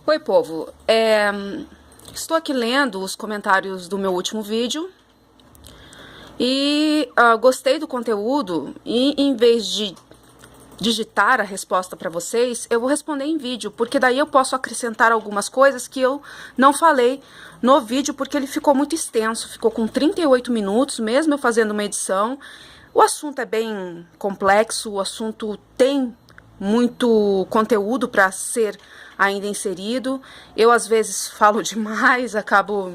Oi, povo. Estou aqui lendo os comentários do meu último vídeo e gostei do conteúdo e em vez de digitar a resposta para vocês, eu vou responder em vídeo, porque daí eu posso acrescentar algumas coisas que eu não falei no vídeo, porque ele ficou muito extenso, ficou com 38 minutos, mesmo eu fazendo uma edição. O assunto é bem complexo, o assunto tem muito conteúdo para ser ainda inserido. Eu às vezes falo demais, acabo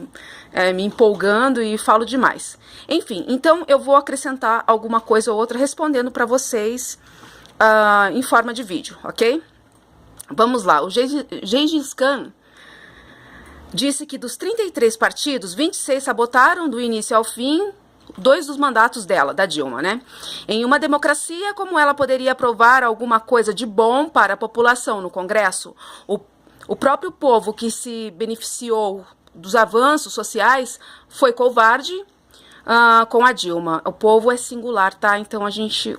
me empolgando e falo demais. Enfim, então eu vou acrescentar alguma coisa ou outra respondendo para vocês em forma de vídeo, ok? Vamos lá, o Gengis Khan disse que dos 33 partidos, 26 sabotaram do início ao fim 2 dos mandatos dela, da Dilma, né? Em uma democracia, como ela poderia aprovar alguma coisa de bom para a população no Congresso? O próprio povo que se beneficiou dos avanços sociais foi covarde com a Dilma. O povo é singular, tá? Então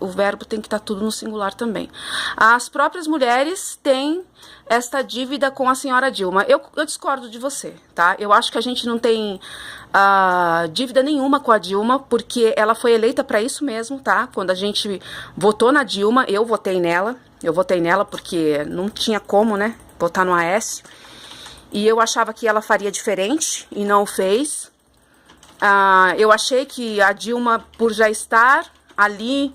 o verbo tem que estar tudo no singular também. As próprias mulheres têm esta dívida com a senhora Dilma. Eu discordo de você, tá? Eu acho que a gente não tem dívida nenhuma com a Dilma, porque ela foi eleita para isso mesmo, tá? Quando a gente votou na Dilma, eu votei nela porque não tinha como, né, votar no Aécio, e eu achava que ela faria diferente, e não fez. Eu achei que a Dilma, por já estar ali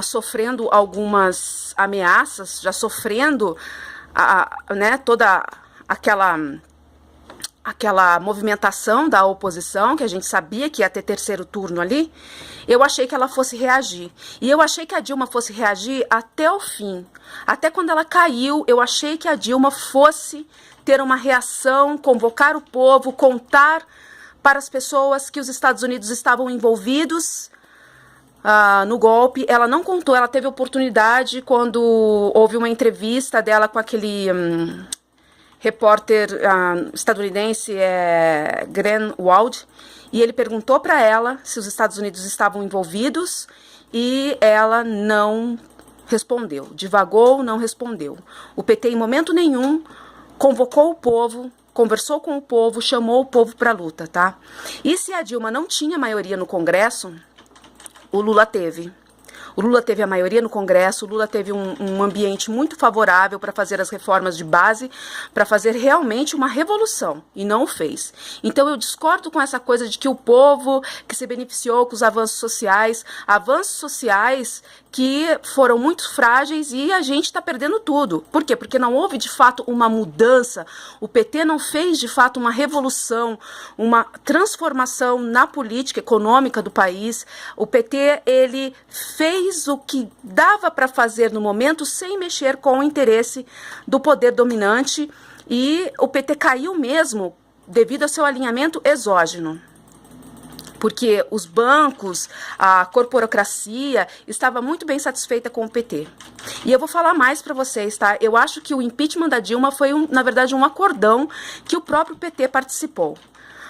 sofrendo algumas ameaças, já sofrendo né, toda aquela movimentação da oposição, que a gente sabia que ia ter terceiro turno ali, eu achei que ela fosse reagir. E eu achei que a Dilma fosse reagir até o fim. Até quando ela caiu, eu achei que a Dilma fosse ter uma reação, convocar o povo, contar para as pessoas que os Estados Unidos estavam envolvidos no golpe. Ela não contou, ela teve oportunidade quando houve uma entrevista dela com aquele repórter estadunidense, Graham Wald, e ele perguntou para ela se os Estados Unidos estavam envolvidos e ela não respondeu, divagou, não respondeu. O PT em momento nenhum convocou o povo, conversou com o povo, chamou o povo para a luta, tá? E se a Dilma não tinha maioria no Congresso, o Lula teve. O Lula teve a maioria no Congresso, o Lula teve um ambiente muito favorável para fazer as reformas de base, para fazer realmente uma revolução, e não o fez. Então eu discordo com essa coisa de que o povo que se beneficiou com os avanços sociais que foram muito frágeis e a gente está perdendo tudo. Por quê? Porque não houve de fato uma mudança, o PT não fez de fato uma revolução, uma transformação na política econômica do país. O PT, ele fez o que dava para fazer no momento sem mexer com o interesse do poder dominante, e o PT caiu mesmo devido ao seu alinhamento exógeno. Porque os bancos, a corporocracia estava muito bem satisfeita com o PT. E eu vou falar mais para vocês, tá? Eu acho que o impeachment da Dilma foi, na verdade, um acordão que o próprio PT participou.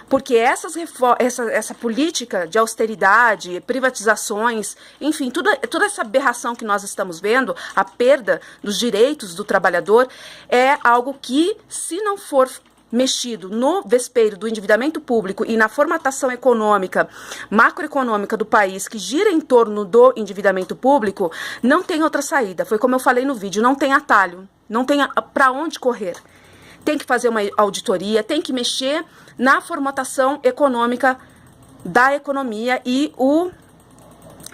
Porque essa política de austeridade, privatizações, enfim, toda essa aberração que nós estamos vendo, a perda dos direitos do trabalhador, é algo que, se não for mexido no vespeiro do endividamento público e na formatação econômica, macroeconômica do país, que gira em torno do endividamento público, não tem outra saída. Foi como eu falei no vídeo, não tem atalho, não tem para onde correr. Tem que fazer uma auditoria, tem que mexer na formatação econômica da economia, e o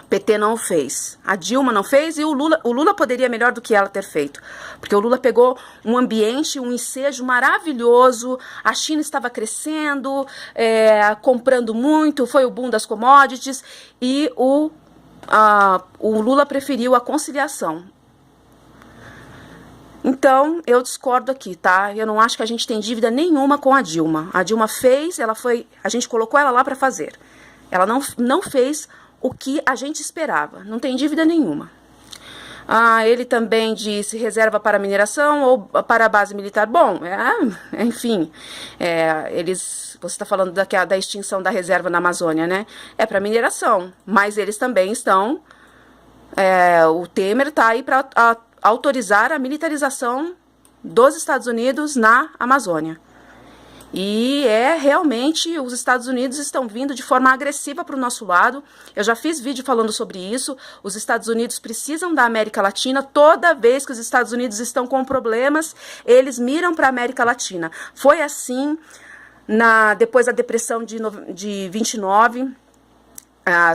PT não fez. A Dilma não fez, e o Lula poderia melhor do que ela ter feito. Porque o Lula pegou um ambiente, um ensejo maravilhoso, a China estava crescendo, comprando muito, foi o boom das commodities, e o Lula preferiu a conciliação. Então, eu discordo aqui, tá? Eu não acho que a gente tem dívida nenhuma com a Dilma. A Dilma fez, a gente colocou ela lá para fazer. Ela não fez o que a gente esperava. Não tem dívida nenhuma. Ele também disse reserva para mineração ou para a base militar. Bom, enfim, você está falando da extinção da reserva na Amazônia, né? É para mineração, mas eles também estão... o Temer está aí para autorizar a militarização dos Estados Unidos na Amazônia. E realmente os Estados Unidos estão vindo de forma agressiva para o nosso lado. Eu já fiz vídeo falando sobre isso. Os Estados Unidos precisam da América Latina. Toda vez que os Estados Unidos estão com problemas, eles miram para a América Latina. Foi assim depois da depressão de 29.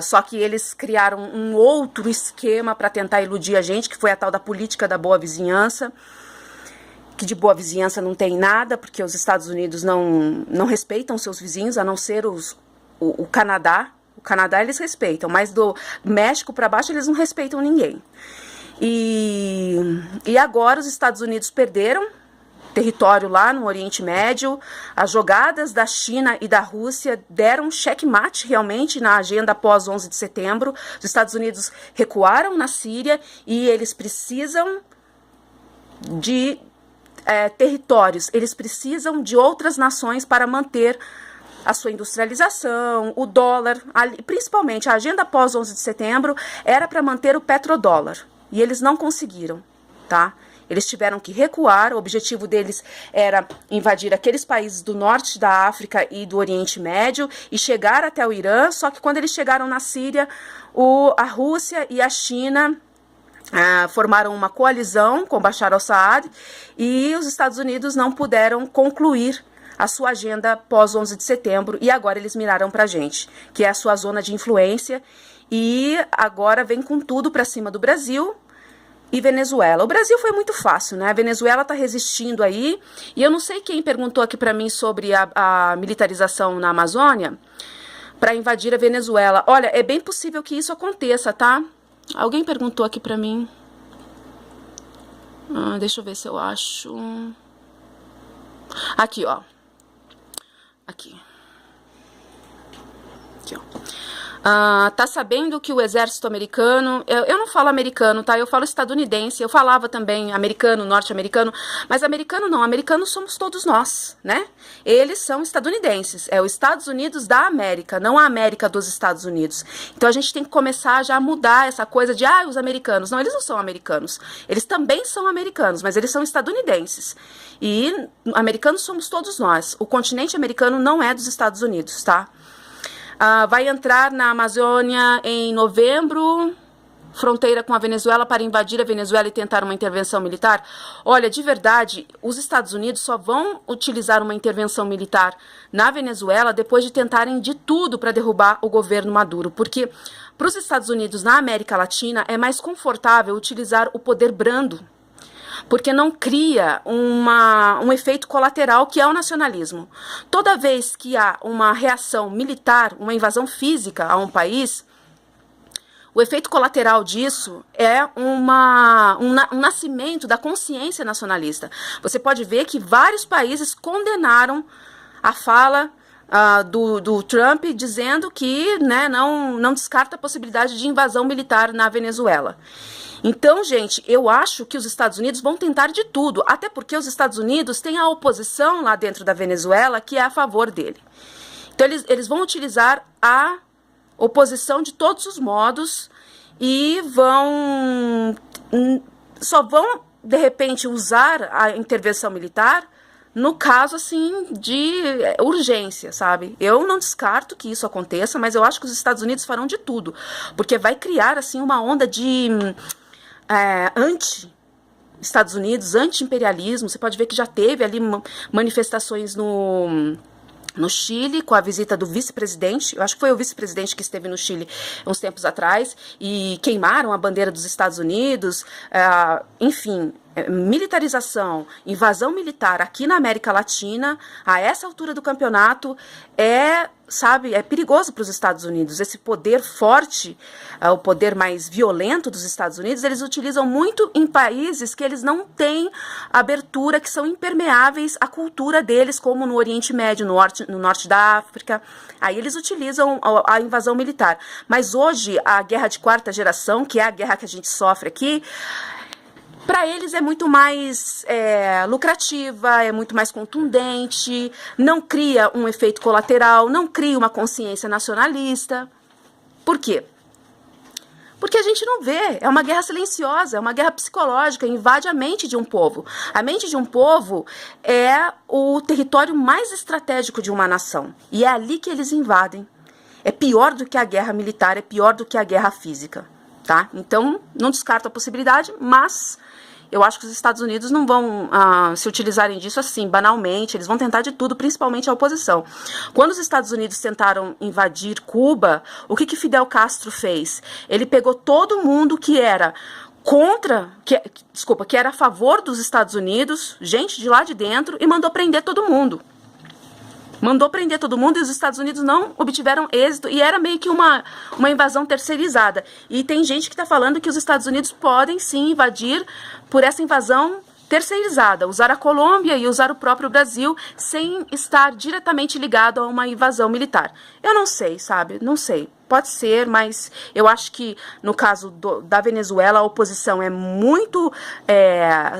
Só que eles criaram um outro esquema para tentar iludir a gente, que foi a tal da política da boa vizinhança. Que de boa vizinhança não tem nada, porque os Estados Unidos não respeitam seus vizinhos, a não ser o Canadá. O Canadá eles respeitam, mas do México para baixo eles não respeitam ninguém. E agora os Estados Unidos perderam território lá no Oriente Médio. As jogadas da China e da Rússia deram checkmate realmente na agenda após 11 de setembro. Os Estados Unidos recuaram na Síria e eles precisam de territórios, eles precisam de outras nações para manter a sua industrialização, o dólar, principalmente a agenda após 11 de setembro era para manter o petrodólar, e eles não conseguiram, tá? Eles tiveram que recuar, o objetivo deles era invadir aqueles países do norte da África e do Oriente Médio e chegar até o Irã, só que quando eles chegaram na Síria, a Rússia e a China formaram uma coalizão com Bashar al-Assad e os Estados Unidos não puderam concluir a sua agenda pós 11 de setembro e agora eles miraram para a gente, que é a sua zona de influência, e agora vem com tudo para cima do Brasil e Venezuela. O Brasil foi muito fácil, né? A Venezuela está resistindo aí, e eu não sei quem perguntou aqui para mim sobre a militarização na Amazônia para invadir a Venezuela. Olha, é bem possível que isso aconteça, tá? Alguém perguntou aqui pra mim. Deixa eu ver se eu acho. Aqui, ó. Aqui, ó. Tá sabendo que o exército americano, eu não falo americano, tá? Eu falo estadunidense, eu falava também americano, norte-americano, mas americano não, americanos somos todos nós, né? Eles são estadunidenses, é os Estados Unidos da América, não a América dos Estados Unidos. Então a gente tem que começar já a mudar essa coisa de, os americanos. Não, eles não são americanos, eles também são americanos, mas eles são estadunidenses. E americanos somos todos nós, o continente americano não é dos Estados Unidos, tá? Vai entrar na Amazônia em novembro, fronteira com a Venezuela, para invadir a Venezuela e tentar uma intervenção militar. Olha, de verdade, os Estados Unidos só vão utilizar uma intervenção militar na Venezuela depois de tentarem de tudo para derrubar o governo Maduro, porque para os Estados Unidos na América Latina é mais confortável utilizar o poder brando, porque não cria um efeito colateral, que é o nacionalismo. Toda vez que há uma reação militar, uma invasão física a um país, o efeito colateral disso é um nascimento da consciência nacionalista. Você pode ver que vários países condenaram a fala do Trump, dizendo que, né, não descarta a possibilidade de invasão militar na Venezuela. Então, gente, eu acho que os Estados Unidos vão tentar de tudo, até porque os Estados Unidos têm a oposição lá dentro da Venezuela que é a favor dele. Então, eles vão utilizar a oposição de todos os modos e só vão, de repente, usar a intervenção militar no caso, assim, de urgência, sabe? Eu não descarto que isso aconteça, mas eu acho que os Estados Unidos farão de tudo, porque vai criar, assim, uma onda de anti-Estados Unidos, anti-imperialismo. Você pode ver que já teve ali manifestações no Chile, com a visita do vice-presidente. Eu acho que foi o vice-presidente que esteve no Chile uns tempos atrás, e queimaram a bandeira dos Estados Unidos. Enfim, militarização, invasão militar aqui na América Latina, a essa altura do campeonato, é perigoso para os Estados Unidos. Esse poder forte, o poder mais violento dos Estados Unidos, eles utilizam muito em países que eles não têm abertura, que são impermeáveis à cultura deles, como no Oriente Médio, no norte da África. Aí eles utilizam a invasão militar. Mas hoje, a guerra de quarta geração, que é a guerra que a gente sofre aqui, para eles é muito mais lucrativa, é muito mais contundente, não cria um efeito colateral, não cria uma consciência nacionalista. Por quê? Porque a gente não vê, é uma guerra silenciosa, é uma guerra psicológica, invade a mente de um povo. A mente de um povo é o território mais estratégico de uma nação, e é ali que eles invadem. É pior do que a guerra militar, é pior do que a guerra física, tá? Então, não descarto a possibilidade, mas eu acho que os Estados Unidos não vão se utilizarem disso assim, banalmente. Eles vão tentar de tudo, principalmente a oposição. Quando os Estados Unidos tentaram invadir Cuba, o que Fidel Castro fez? Ele pegou todo mundo que era que era a favor dos Estados Unidos, gente de lá de dentro, e mandou prender todo mundo. Mandou prender todo mundo e os Estados Unidos não obtiveram êxito, e era meio que uma invasão terceirizada. E tem gente que está falando que os Estados Unidos podem sim invadir por essa invasão terceirizada, usar a Colômbia e usar o próprio Brasil sem estar diretamente ligado a uma invasão militar. Eu não sei, sabe? Não sei. Pode ser, mas eu acho que no caso da Venezuela a oposição é muito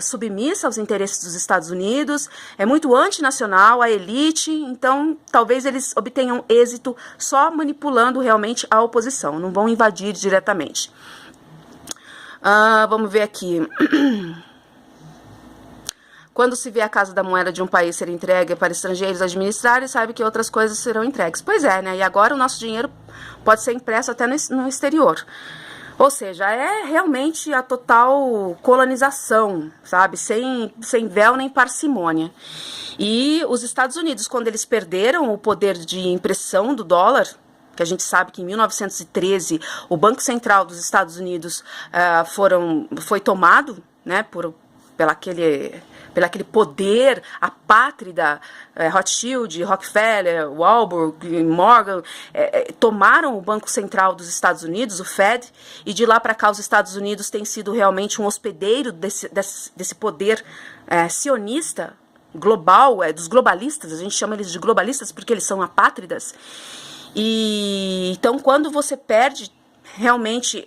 submissa aos interesses dos Estados Unidos, é muito antinacional, a elite, então talvez eles obtenham êxito só manipulando realmente a oposição, não vão invadir diretamente. Vamos ver aqui. Quando se vê a Casa da Moeda de um país ser entregue para estrangeiros administrarem, sabe que outras coisas serão entregues. Pois é, né? E agora o nosso dinheiro pode ser impresso até no exterior. Ou seja, é realmente a total colonização, sabe? Sem véu nem parcimônia. E os Estados Unidos, quando eles perderam o poder de impressão do dólar, que a gente sabe que em 1913 o Banco Central dos Estados Unidos foi tomado, né, pelo aquele poder apátrida, Rothschild, Rockefeller, Warburg, Morgan, tomaram o Banco Central dos Estados Unidos, o Fed, e de lá para cá os Estados Unidos têm sido realmente um hospedeiro desse poder sionista, global, dos globalistas. A gente chama eles de globalistas porque eles são apátridas. E então, quando você perde realmente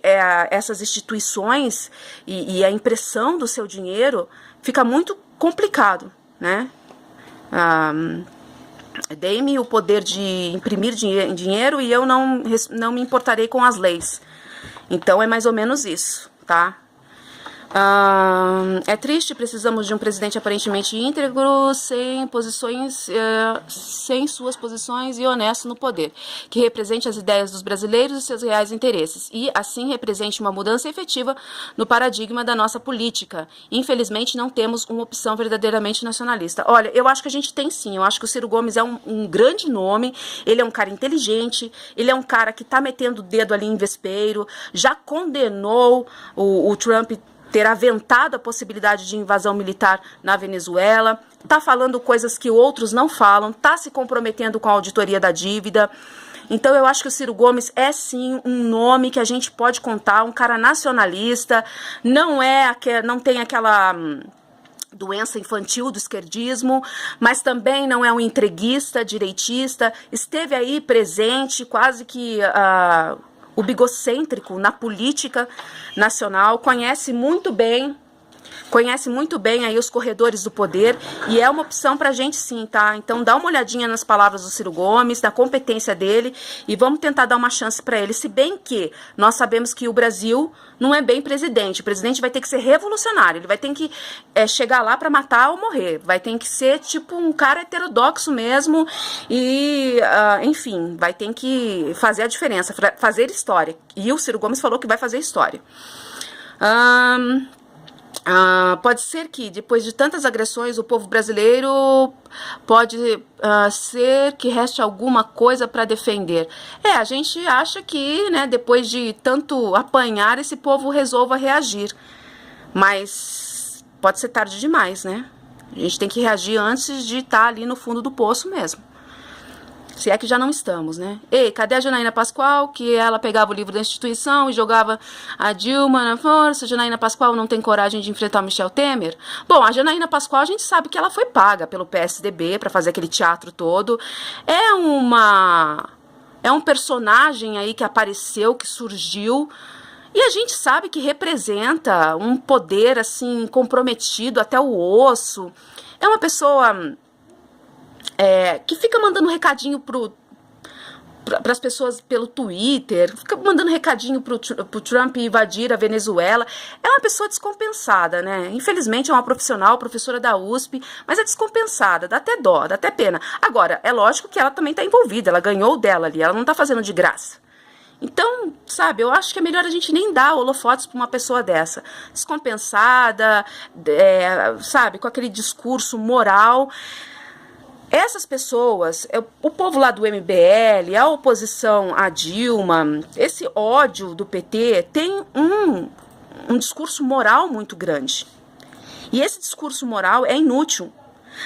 essas instituições e a impressão do seu dinheiro, fica muito complicado, né? Dei-me o poder de imprimir dinheiro e eu não me importarei com as leis. Então é mais ou menos isso, tá? É triste, precisamos de um presidente aparentemente íntegro, sem suas posições e honesto no poder, que represente as ideias dos brasileiros e seus reais interesses, e assim represente uma mudança efetiva no paradigma da nossa política. Infelizmente não temos uma opção verdadeiramente nacionalista. Olha, eu acho que a gente tem sim, eu acho que o Ciro Gomes é um grande nome, ele é um cara inteligente, ele é um cara que está metendo o dedo ali em vespeiro, já condenou o Trump ter aventado a possibilidade de invasão militar na Venezuela, está falando coisas que outros não falam, está se comprometendo com a auditoria da dívida. Então eu acho que o Ciro Gomes é sim um nome que a gente pode contar, um cara nacionalista, não tem aquela doença infantil do esquerdismo, mas também não é um entreguista, direitista, esteve aí presente, quase que o bigocêntrico na política nacional, conhece muito bem aí os corredores do poder, e é uma opção pra gente sim, tá? Então dá uma olhadinha nas palavras do Ciro Gomes, da competência dele, e vamos tentar dar uma chance para ele, se bem que nós sabemos que o Brasil não é bem presidente, o presidente vai ter que ser revolucionário, ele vai ter que chegar lá para matar ou morrer, vai ter que ser tipo um cara heterodoxo mesmo, e enfim, vai ter que fazer a diferença, fazer história, e o Ciro Gomes falou que vai fazer história. Pode ser que, depois de tantas agressões, o povo brasileiro pode ser que reste alguma coisa para defender. A gente acha que, né, depois de tanto apanhar, esse povo resolva reagir. Mas pode ser tarde demais, né? A gente tem que reagir antes de estar ali no fundo do poço mesmo. Se é que já não estamos, né? Ei, cadê a Janaína Pascoal, que ela pegava o livro da instituição e jogava a Dilma na força? A Janaína Pascoal não tem coragem de enfrentar o Michel Temer? Bom, a Janaína Pascoal, a gente sabe que ela foi paga pelo PSDB para fazer aquele teatro todo. É um personagem aí que apareceu, que surgiu, e a gente sabe que representa um poder, assim, comprometido até o osso. É uma pessoa que fica mandando um recadinho para as pessoas pelo Twitter, fica mandando recadinho pro Trump invadir a Venezuela. É uma pessoa descompensada, né? Infelizmente é uma profissional, professora da USP, mas é descompensada, dá até dó, dá até pena. Agora, é lógico que ela também está envolvida, ela ganhou o dela ali, ela não está fazendo de graça. Então, sabe, eu acho que é melhor a gente nem dar holofotes para uma pessoa dessa, descompensada, sabe, com aquele discurso moral. Essas pessoas, o povo lá do MBL, a oposição a Dilma, esse ódio do PT tem um discurso moral muito grande. E esse discurso moral é inútil.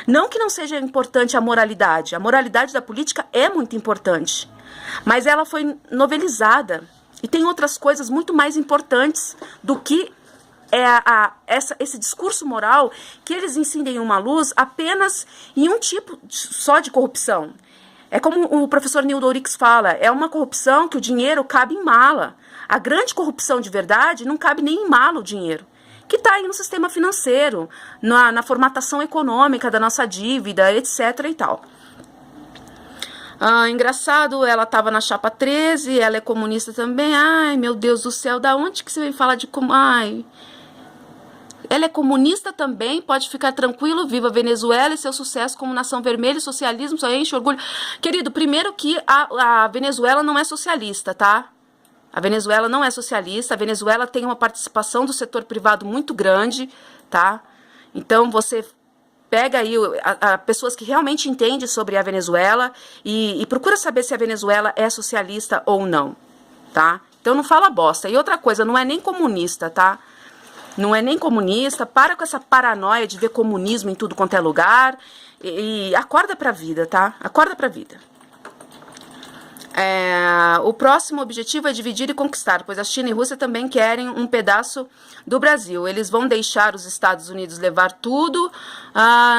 Não que não seja importante a moralidade da política é muito importante, mas ela foi novelizada e tem outras coisas muito mais importantes do que esse discurso moral que eles incendem uma luz apenas em um tipo só de corrupção. É como o professor Nildo Ourix fala, é uma corrupção que o dinheiro cabe em mala. A grande corrupção de verdade não cabe nem em mala o dinheiro, que está aí no sistema financeiro, na formatação econômica da nossa dívida, etc. e tal. Engraçado, ela estava na chapa 13, ela é comunista também. Ai, meu Deus do céu, da onde que você vem falar de como... Ai... Ela é comunista também, pode ficar tranquilo, viva a Venezuela e seu sucesso como nação vermelha, socialismo, só enche orgulho. Querido, primeiro que a Venezuela não é socialista, tá? A Venezuela não é socialista, a Venezuela tem uma participação do setor privado muito grande, tá? Então você pega aí pessoas que realmente entendem sobre a Venezuela e procura saber se a Venezuela é socialista ou não, tá? Então não fala bosta. E outra coisa, não é nem comunista, tá? Não é nem comunista, para com essa paranoia de ver comunismo em tudo quanto é lugar e acorda pra vida, tá? Acorda pra vida. O próximo objetivo é dividir e conquistar, pois a China e a Rússia também querem um pedaço do Brasil. Eles vão deixar os Estados Unidos levar tudo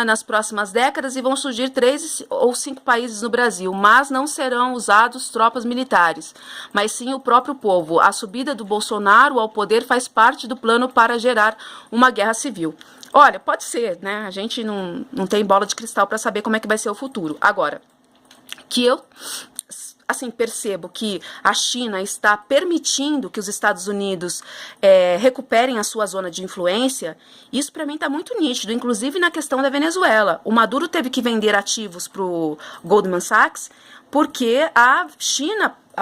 nas próximas décadas e vão surgir 3 ou 5 países no Brasil, mas não serão usados tropas militares, mas sim o próprio povo. A subida do Bolsonaro ao poder faz parte do plano para gerar uma guerra civil. Olha, pode ser, né? A gente não tem bola de cristal para saber como é que vai ser o futuro. Agora, que eu... assim, percebo que a China está permitindo que os Estados Unidos recuperem a sua zona de influência, isso para mim está muito nítido, inclusive na questão da Venezuela. O Maduro teve que vender ativos para o Goldman Sachs porque a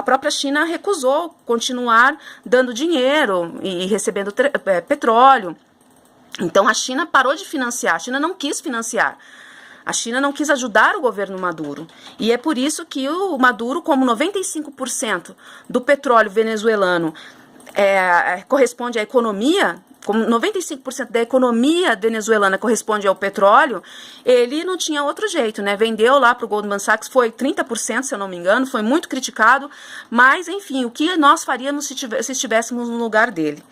própria China recusou continuar dando dinheiro e recebendo petróleo. Então a China parou de financiar, a China não quis financiar. A China não quis ajudar o governo Maduro. E é por isso que o Maduro, como 95% do petróleo venezuelano corresponde à economia, como 95% da economia venezuelana corresponde ao petróleo, ele não tinha outro jeito, né? Vendeu lá para o Goldman Sachs, foi 30%, se eu não me engano, foi muito criticado, mas, enfim, o que nós faríamos se estivéssemos no lugar dele?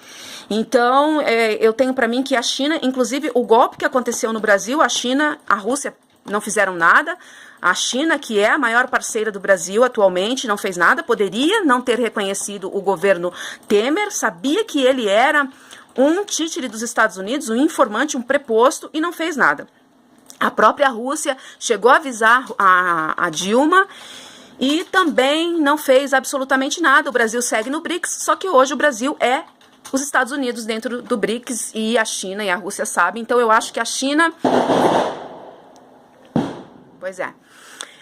Então, eu tenho para mim que a China, inclusive o golpe que aconteceu no Brasil, a Rússia não fizeram nada, a China, que é a maior parceira do Brasil atualmente, não fez nada, poderia não ter reconhecido o governo Temer, sabia que ele era um títere dos Estados Unidos, um informante, um preposto, e não fez nada. A própria Rússia chegou a avisar a Dilma e também não fez absolutamente nada. O Brasil segue no BRICS, só que hoje o Brasil é os Estados Unidos dentro do BRICS e a China e a Rússia sabem. Então eu acho que a China... Pois é.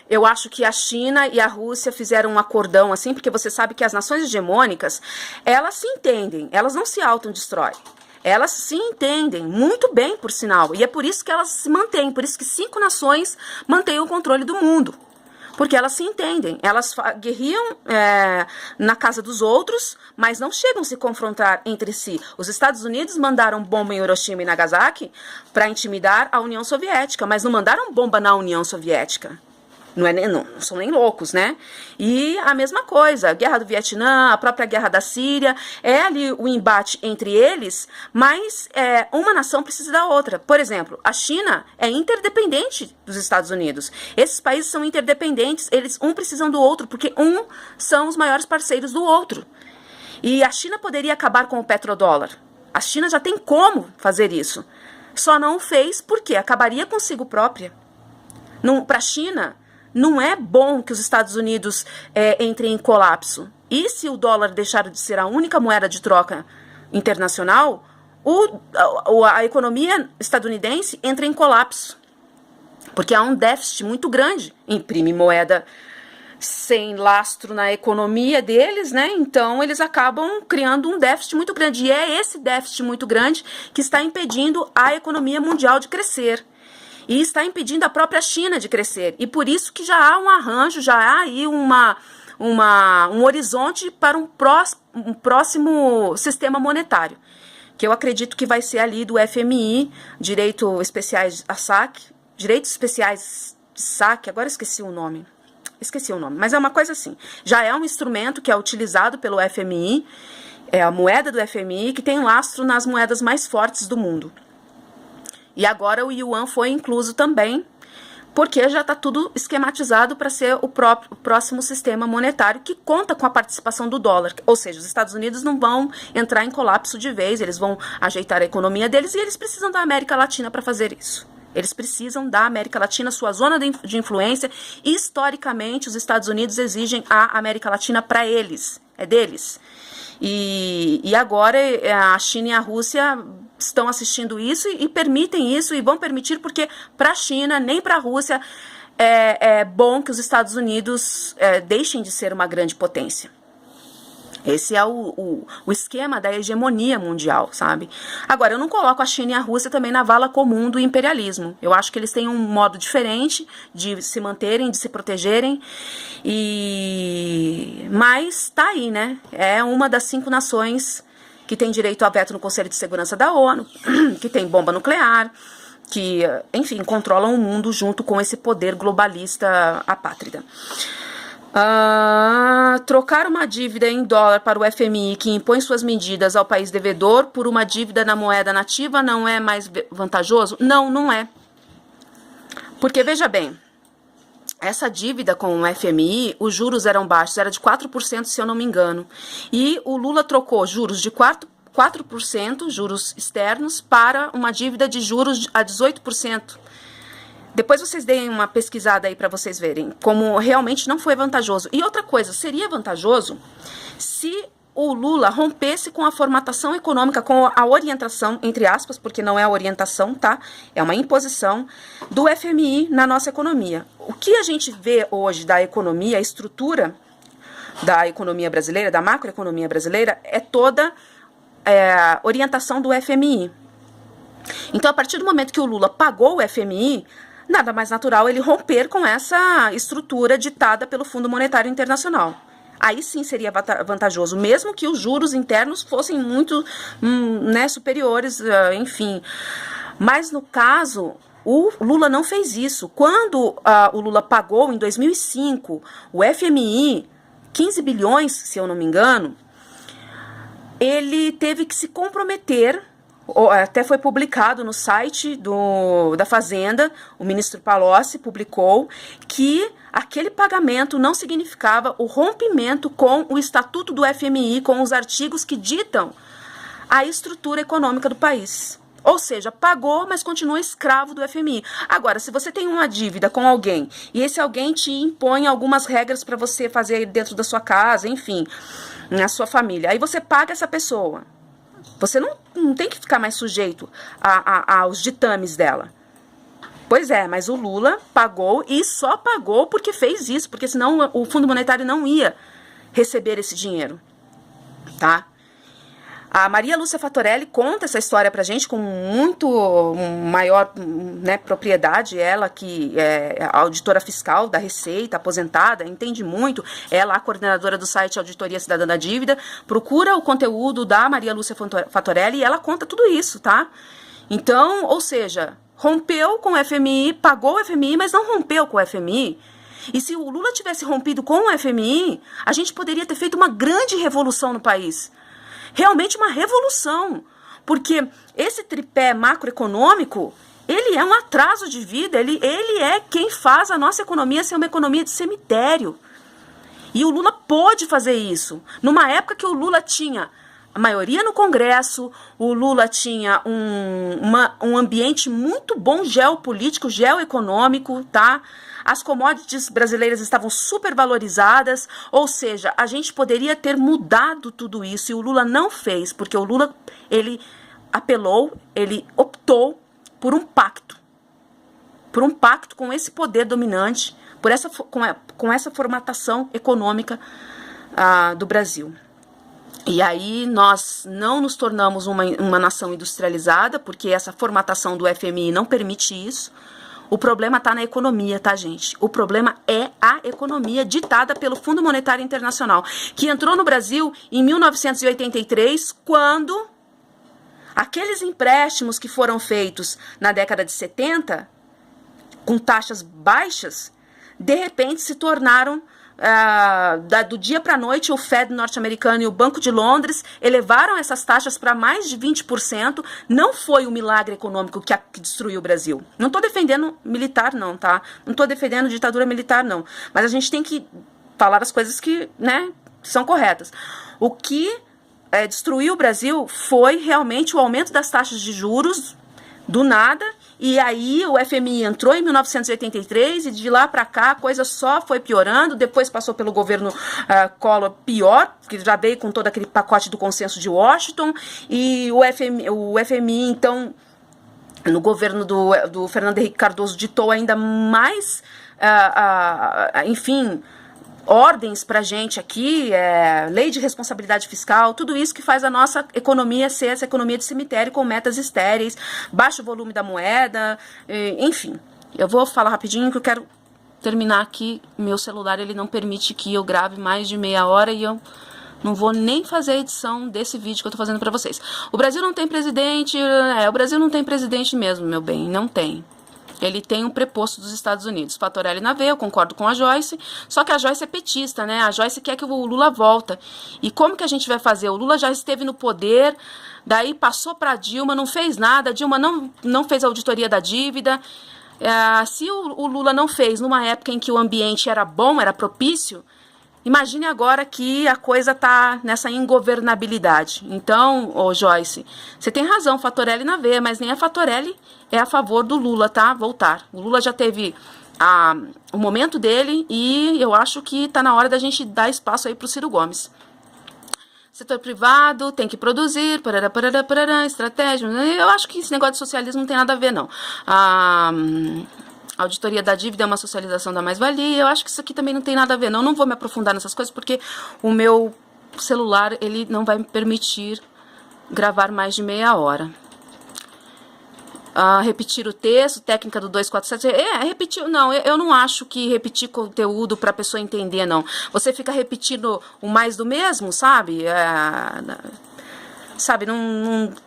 Eu acho que a China e a Rússia fizeram um acordão assim, porque você sabe que as nações hegemônicas, elas se entendem, elas não se autodestroem. Elas se entendem muito bem, por sinal, e é por isso que elas se mantêm, por isso que 5 nações mantêm o controle do mundo. Porque elas se entendem, elas guerriam na casa dos outros, mas não chegam a se confrontar entre si. Os Estados Unidos mandaram bomba em Hiroshima e Nagasaki para intimidar a União Soviética, mas não mandaram bomba na União Soviética. Não são nem loucos, né? E a mesma coisa, a guerra do Vietnã, a própria guerra da Síria, é ali o embate entre eles, mas uma nação precisa da outra. Por exemplo, a China é interdependente dos Estados Unidos. Esses países são interdependentes, eles um precisam do outro, porque são os maiores parceiros do outro. E a China poderia acabar com o petrodólar. A China já tem como fazer isso. Só não fez porque acabaria consigo própria. Para a China... não é bom que os Estados Unidos entrem em colapso. E se o dólar deixar de ser a única moeda de troca internacional, a economia estadunidense entra em colapso. Porque há um déficit muito grande. Imprime moeda sem lastro na economia deles, né? Então eles acabam criando um déficit muito grande. E é esse déficit muito grande que está impedindo a economia mundial de crescer. E está impedindo a própria China de crescer. E por isso que já há um arranjo, já há aí um horizonte para um próximo sistema monetário, que eu acredito que vai ser ali do FMI, Direitos Especiais a Saque, Direitos Especiais de Saque, agora esqueci o nome, mas é uma coisa assim. Já é um instrumento que é utilizado pelo FMI, é a moeda do FMI, que tem lastro nas moedas mais fortes do mundo. E agora o Yuan foi incluso também, porque já está tudo esquematizado para ser o próximo sistema monetário que conta com a participação do dólar. Ou seja, os Estados Unidos não vão entrar em colapso de vez, eles vão ajeitar a economia deles e eles precisam da América Latina para fazer isso. Eles precisam da América Latina, sua zona de influência. Historicamente, os Estados Unidos exigem a América Latina para eles, é deles. E agora a China e a Rússia estão assistindo isso e permitem isso e vão permitir porque para a China nem para a Rússia é bom que os Estados Unidos deixem de ser uma grande potência. Esse é o esquema da hegemonia mundial, sabe? Agora, eu não coloco a China e a Rússia também na vala comum do imperialismo. Eu acho que eles têm um modo diferente de se manterem, de se protegerem. Mas tá aí, né? É uma das 5 nações que tem direito a veto no Conselho de Segurança da ONU, que tem bomba nuclear, que, enfim, controlam o mundo junto com esse poder globalista apátrida. Trocar uma dívida em dólar para o FMI, que impõe suas medidas ao país devedor, por uma dívida na moeda nativa, não é mais vantajoso? Não, não é. Porque, veja bem, essa dívida com o FMI, os juros eram baixos, era de 4%, se eu não me engano. E o Lula trocou juros de 4%, juros externos, para uma dívida de juros a 18%. Depois vocês deem uma pesquisada aí para vocês verem como realmente não foi vantajoso. E outra coisa, seria vantajoso se o Lula rompesse com a formatação econômica, com a orientação, entre aspas, porque não é a orientação, tá? É uma imposição do FMI na nossa economia. O que a gente vê hoje da economia, a estrutura da economia brasileira, da macroeconomia brasileira, é toda orientação do FMI. Então, a partir do momento que o Lula pagou o FMI, nada mais natural ele romper com essa estrutura ditada pelo Fundo Monetário Internacional. Aí sim seria vantajoso, mesmo que os juros internos fossem muito superiores, enfim. Mas no caso, o Lula não fez isso. Quando o Lula pagou em 2005 o FMI 15 bilhões, se eu não me engano, ele teve que se comprometer. Até foi publicado no site da Fazenda, o ministro Palocci publicou que aquele pagamento não significava o rompimento com o estatuto do FMI, com os artigos que ditam a estrutura econômica do país. Ou seja, pagou, mas continua escravo do FMI. Agora, se você tem uma dívida com alguém e esse alguém te impõe algumas regras para você fazer dentro da sua casa, enfim, na sua família, aí você paga essa pessoa. Você não tem que ficar mais sujeito aos ditames dela. Pois é, mas o Lula pagou e só pagou porque fez isso, porque senão o Fundo Monetário não ia receber esse dinheiro, tá? A Maria Lúcia Fatorelli conta essa história pra gente com muito maior propriedade. Ela que é auditora fiscal da Receita, aposentada, entende muito. Ela, a coordenadora do site Auditoria Cidadã da Dívida, procura o conteúdo da Maria Lúcia Fatorelli e ela conta tudo isso, tá? Então, ou seja, rompeu com o FMI, pagou o FMI, mas não rompeu com o FMI. E se o Lula tivesse rompido com o FMI, a gente poderia ter feito uma grande revolução no país. Realmente uma revolução, porque esse tripé macroeconômico, ele é um atraso de vida, ele é quem faz a nossa economia ser uma economia de cemitério. E o Lula pôde fazer isso, numa época que o Lula tinha a maioria no Congresso, o Lula tinha um ambiente muito bom geopolítico, geoeconômico, tá? As commodities brasileiras estavam super valorizadas, ou seja, a gente poderia ter mudado tudo isso e o Lula não fez, porque o Lula, ele apelou, ele optou por um pacto com esse poder dominante, com essa formatação econômica do Brasil. E aí nós não nos tornamos uma nação industrializada, porque essa formatação do FMI não permite isso. O problema está na economia, tá, gente? O problema é a economia ditada pelo Fundo Monetário Internacional, que entrou no Brasil em 1983, quando aqueles empréstimos que foram feitos na década de 70, com taxas baixas, de repente se tornaram, do dia para a noite, o Fed norte-americano e o Banco de Londres elevaram essas taxas para mais de 20%. Não foi o milagre econômico que destruiu o Brasil. Não estou defendendo militar, não, tá? Não estou defendendo ditadura militar, não. Mas a gente tem que falar as coisas que, né, são corretas. O que destruiu o Brasil foi realmente o aumento das taxas de juros do nada, e aí o FMI entrou em 1983 e de lá para cá a coisa só foi piorando. Depois passou pelo governo Collor, pior, que já veio com todo aquele pacote do consenso de Washington, e o FMI então, no governo do Fernando Henrique Cardoso, ditou ainda mais, enfim, ordens pra gente aqui, lei de responsabilidade fiscal, tudo isso que faz a nossa economia ser essa economia de cemitério com metas estéreis, baixo volume da moeda, enfim. Eu vou falar rapidinho que eu quero terminar aqui. Meu celular, ele não permite que eu grave mais de meia hora e eu não vou nem fazer a edição desse vídeo que eu tô fazendo pra vocês. O Brasil não tem presidente, o Brasil não tem presidente mesmo, meu bem, não tem. Ele tem um preposto dos Estados Unidos. Fatorelli na veia, eu concordo com a Joyce, só que a Joyce é petista, né? A Joyce quer que o Lula volta. E como que a gente vai fazer? O Lula já esteve no poder, daí passou para a Dilma, não fez nada, a Dilma não fez a auditoria da dívida. Se o Lula não fez numa época em que o ambiente era bom, era propício, imagine agora que a coisa tá nessa ingovernabilidade. Então, Joyce, você tem razão, Fatorelli na veia, mas nem a Fatorelli é a favor do Lula, tá? Voltar. O Lula já teve o momento dele e eu acho que tá na hora da gente dar espaço aí pro Ciro Gomes. Setor privado tem que produzir, estratégia. Eu acho que esse negócio de socialismo não tem nada a ver, não. A auditoria da dívida é uma socialização da mais-valia. Eu acho que isso aqui também não tem nada a ver, não. Não vou me aprofundar nessas coisas porque o meu celular, ele não vai me permitir gravar mais de meia hora. Repetir o texto, técnica do 247. Repetir. Não, eu não acho que repetir conteúdo para a pessoa entender, não. Você fica repetindo o mais do mesmo, sabe?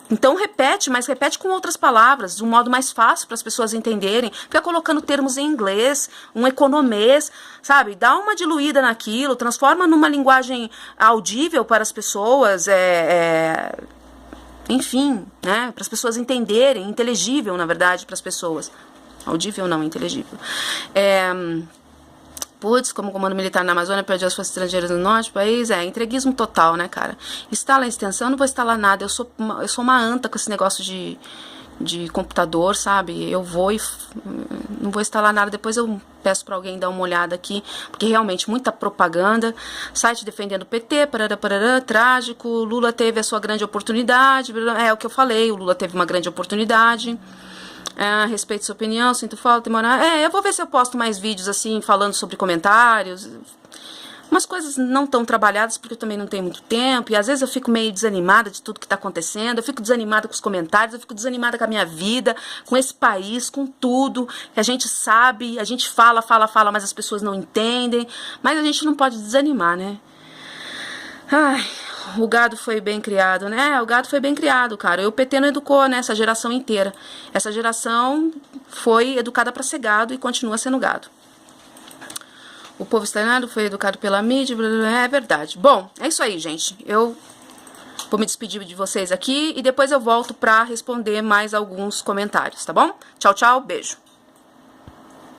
Então repete, mas repete com outras palavras, de um modo mais fácil para as pessoas entenderem. Fica colocando termos em inglês, um economês, sabe? Dá uma diluída naquilo, transforma numa linguagem audível para as pessoas, enfim, né? Para as pessoas entenderem, inteligível, na verdade, para as pessoas. Audível não, inteligível. Putz, como comando militar na Amazônia, perde as forças estrangeiras no norte do país, entreguismo total, né, cara? Instala a extensão, eu não vou instalar nada, eu sou uma anta com esse negócio de computador, sabe? Eu vou e não vou instalar nada, depois eu peço pra alguém dar uma olhada aqui, porque realmente muita propaganda, site defendendo o PT, trágico, Lula teve a sua grande oportunidade, é o que eu falei, o Lula teve uma grande oportunidade. Respeito sua opinião, sinto falta, demorar. Eu vou ver se eu posto mais vídeos assim, falando sobre comentários. Umas coisas não tão trabalhadas, porque eu também não tenho muito tempo. E às vezes eu fico meio desanimada de tudo que tá acontecendo. Eu fico desanimada com os comentários, eu fico desanimada com a minha vida, com esse país, com tudo. Que a gente sabe, a gente fala, mas as pessoas não entendem. Mas a gente não pode desanimar, né? Ai, o gado foi bem criado, né? O gado foi bem criado, cara. E o PT não educou, né? Essa geração inteira. Essa geração foi educada para ser gado e continua sendo gado. O povo exterminado foi educado pela mídia, é verdade. Bom, é isso aí, gente. Eu vou me despedir de vocês aqui e depois eu volto para responder mais alguns comentários, tá bom? Tchau, tchau, beijo.